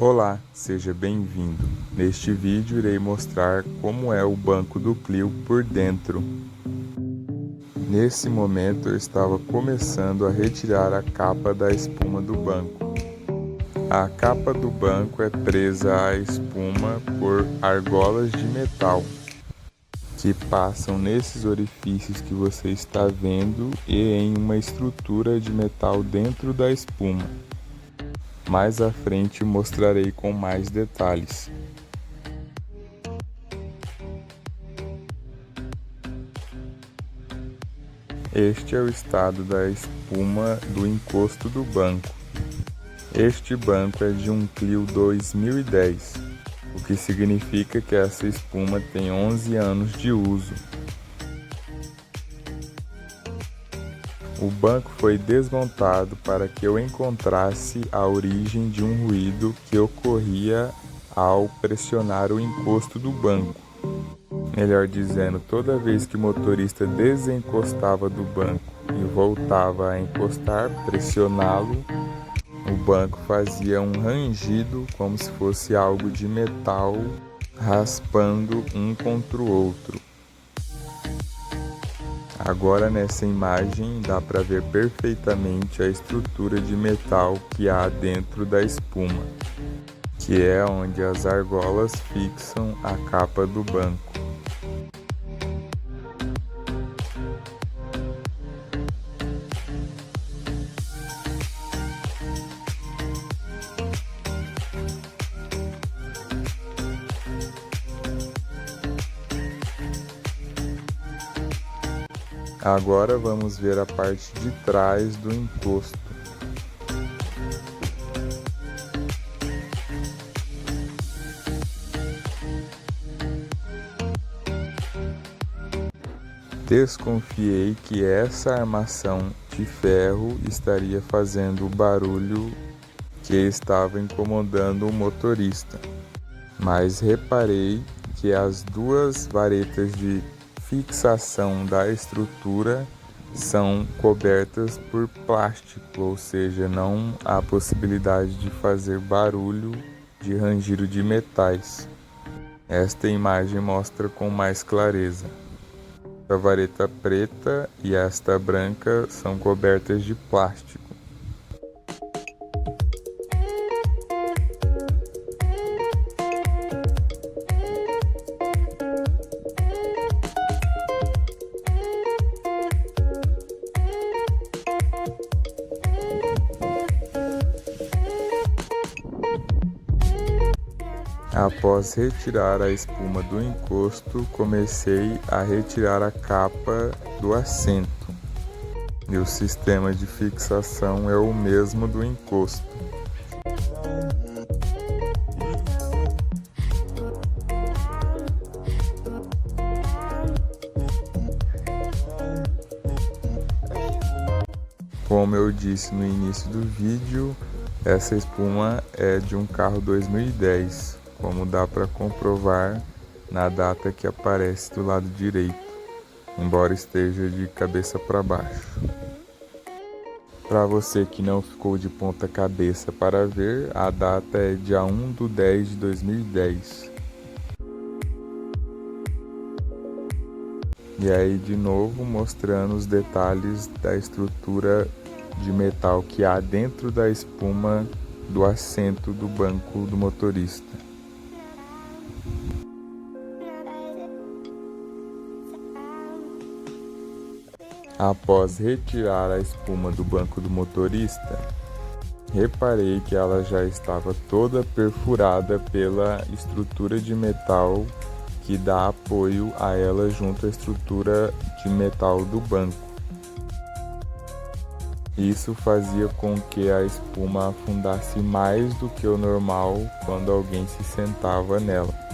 Olá, seja bem-vindo. Neste vídeo irei mostrar como é o banco do Clio por dentro. Nesse momento eu estava começando a retirar a capa da espuma do banco. A capa do banco é presa à espuma por argolas de metal, que passam nesses orifícios que você está vendo e em uma estrutura de metal dentro da espuma. Mais à frente mostrarei com mais detalhes. Este é o estado da espuma do encosto do banco. Este banco é de um Clio 2010, o que significa que essa espuma tem 11 anos de uso. O banco foi desmontado para que eu encontrasse a origem de um ruído que ocorria ao pressionar o encosto do banco. Melhor dizendo, toda vez que o motorista desencostava do banco e voltava a encostar, pressioná-lo, o banco fazia um rangido como se fosse algo de metal raspando um contra o outro. Agora nessa imagem dá para ver perfeitamente a estrutura de metal que há dentro da espuma, que é onde as argolas fixam a capa do banco. Agora vamos ver a parte de trás do encosto. Desconfiei que essa armação de ferro estaria fazendo o barulho que estava incomodando o motorista, mas reparei que as duas varetas de fixação da estrutura são cobertas por plástico, ou seja, não há possibilidade de fazer barulho de rangido de metais. Esta imagem mostra com mais clareza. A vareta preta e esta branca são cobertas de plástico. Após retirar a espuma do encosto, comecei a retirar a capa do assento. E o sistema de fixação é o mesmo do encosto. Como eu disse no início do vídeo, essa espuma é de um carro 2010. Como dá para comprovar na data que aparece do lado direito, embora esteja de cabeça para baixo. Para você que não ficou de ponta cabeça para ver, a data é dia 1/10/2010. E aí de novo mostrando os detalhes da estrutura de metal que há dentro da espuma do assento do banco do motorista. Após retirar a espuma do banco do motorista, reparei que ela já estava toda perfurada pela estrutura de metal que dá apoio a ela junto à estrutura de metal do banco. Isso fazia com que a espuma afundasse mais do que o normal quando alguém se sentava nela.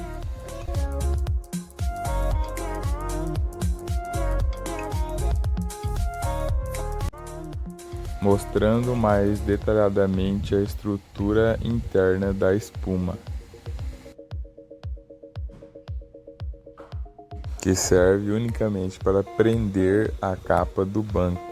Mostrando mais detalhadamente a estrutura interna da espuma, que serve unicamente para prender a capa do banco.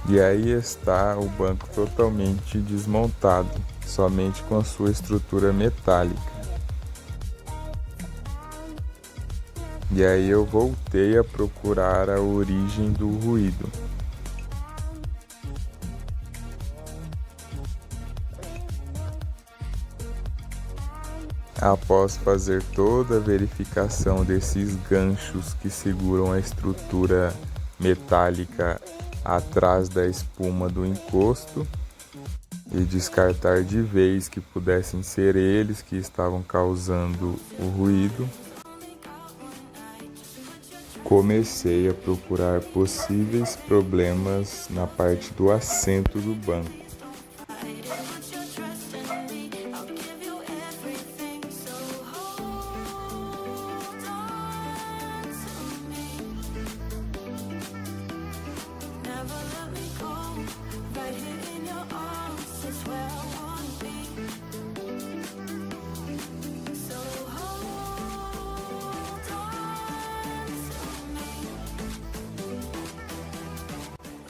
E aí está o banco totalmente desmontado, somente com a sua estrutura metálica. E aí eu voltei a procurar a origem do ruído. Após fazer toda a verificação desses ganchos que seguram a estrutura metálica atrás da espuma do encosto e descartar de vez que pudessem ser eles que estavam causando o ruído, comecei a procurar possíveis problemas na parte do assento do banco.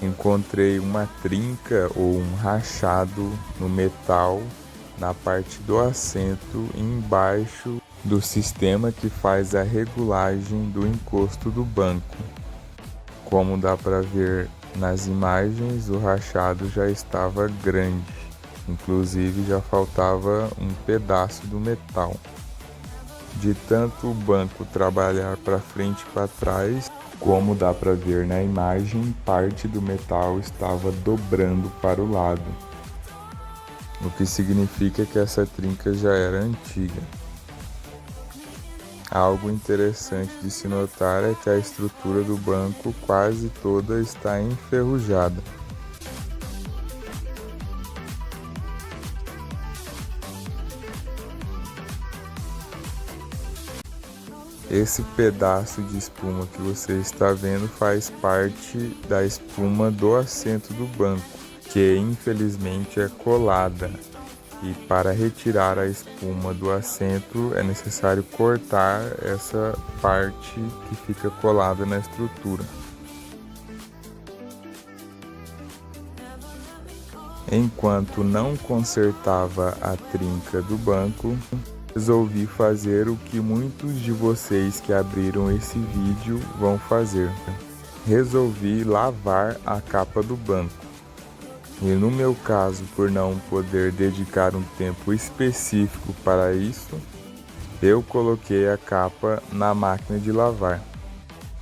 Encontrei uma trinca ou um rachado no metal na parte do assento embaixo do sistema que faz a regulagem do encosto do banco. Como dá para ver nas imagens, o rachado já estava grande, inclusive já faltava um pedaço do metal. De tanto o banco trabalhar para frente e para trás, como dá para ver na imagem, parte do metal estava dobrando para o lado, o que significa que essa trinca já era antiga. Algo interessante de se notar é que a estrutura do banco quase toda está enferrujada. Esse pedaço de espuma que você está vendo faz parte da espuma do assento do banco, que infelizmente é colada. E para retirar a espuma do assento é necessário cortar essa parte que fica colada na estrutura. Enquanto não consertava a trinca do banco, resolvi fazer o que muitos de vocês que abriram esse vídeo vão fazer. Resolvi lavar a capa do banco. E no meu caso, por não poder dedicar um tempo específico para isso, eu coloquei a capa na máquina de lavar.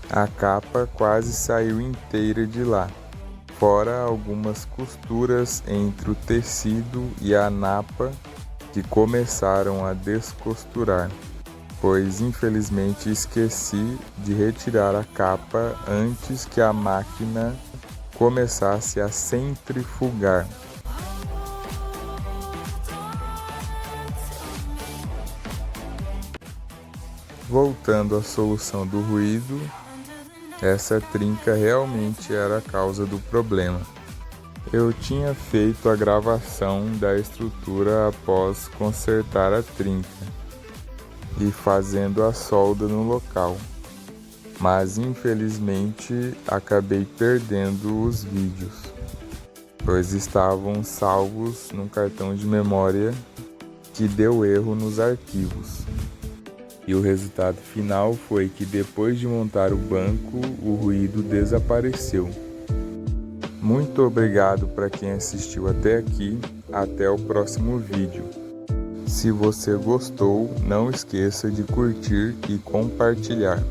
A capa quase saiu inteira de lá, fora algumas costuras entre o tecido e a napa que começaram a descosturar, pois infelizmente esqueci de retirar a capa antes que a máquina começasse a centrifugar. Voltando à solução do ruído, essa trinca realmente era a causa do problema. Eu tinha feito a gravação da estrutura após consertar a trinca e fazendo a solda no local, mas infelizmente acabei perdendo os vídeos, pois estavam salvos num cartão de memória que deu erro nos arquivos. E o resultado final foi que depois de montar o banco, o ruído desapareceu. Muito obrigado para quem assistiu até aqui, até o próximo vídeo. Se você gostou, não esqueça de curtir e compartilhar.